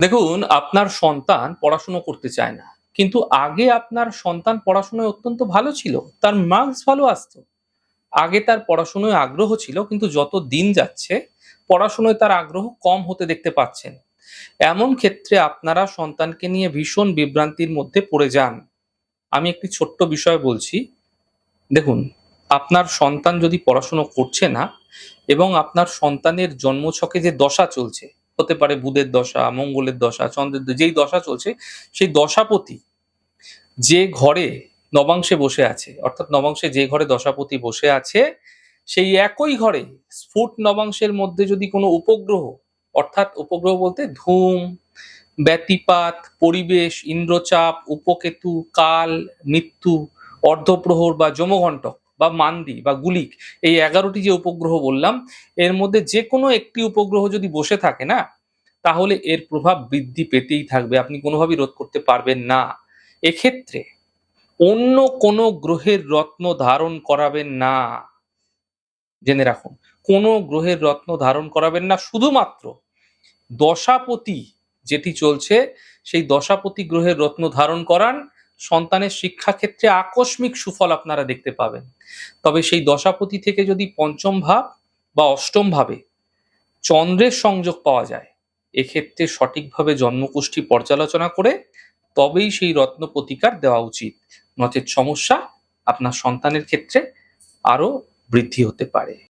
দেখুন, আপনার সন্তান পড়াশুনো করতে চায় না। কিন্তু আগে আপনার সন্তান পড়াশোনায় অত্যন্ত ভালো ছিল। তার মার্কস ভালো আসতো। আগে তার পড়াশোনায় আগ্রহ ছিল, কিন্তু যত দিন যাচ্ছে পড়াশোনায় তার আগ্রহ কম হতে দেখতে পাচ্ছেন। এমন ক্ষেত্রে আপনারা সন্তানকে নিয়ে ভীষণ বিভ্রান্তির মধ্যে পড়ে যান। আমি একটি ছোট্ট বিষয় বলছি। দেখুন, আপনার সন্তান যদি পড়াশুনো করছে না এবং আপনার সন্তানের জন্মছকে যে দশা চলছে, হতে পারে বুধের দশা, মঙ্গলের দশা, চন্দ্রের যেই দশা চলছে, সেই দশাপতি যে ঘরে নবাংশে বসে আছে, অর্থাৎ নবাংশে যে ঘরে দশাপতি বসে আছে, সেই একই ঘরে স্ফুট নবাংশের মধ্যে যদি কোনো উপগ্রহ, অর্থাৎ উপগ্রহ বলতে ধূম, ব্যতিপাত, পরিবেশ, ইন্দ্রচাপ, উপকেতু, কাল, মৃত্যু, অর্ধপ্রহর বা যমঘণ্টক বা মান্দি বা গুলিক, এই ১১টি যে উপগ্রহ বললাম, এর মধ্যে যে কোনো একটি উপগ্রহ যদি বসে থাকে না, তাহলে এর প্রভাব বৃদ্ধি পেতেই থাকবে। আপনি কোনোভাবেই রোধ করতে পারবেন না। এক্ষেত্রে অন্য কোনো গ্রহের রত্ন ধারণ করাবেন না। জেনে রাখুন, কোনো গ্রহের রত্ন ধারণ করাবেন না। শুধুমাত্র দশাপতি যেটি চলছে, সেই দশাপতি গ্রহের রত্ন ধারণ করান। সন্তানের শিক্ষাক্ষেত্রে আকস্মিক সুফল আপনারা দেখতে পাবেন। তবে সেই দশাপতি থেকে যদি পঞ্চম ভাব বা অষ্টম ভাবে চন্দ্রের সংযোগ পাওয়া যায়, এক্ষেত্রে সঠিকভাবে জন্মকুষ্ঠী পর্যালোচনা করে তবেই সেই রত্ন প্রতিকার দেওয়া উচিত। নচেৎ সমস্যা আপনার সন্তানের ক্ষেত্রে আরো বৃদ্ধি হতে পারে।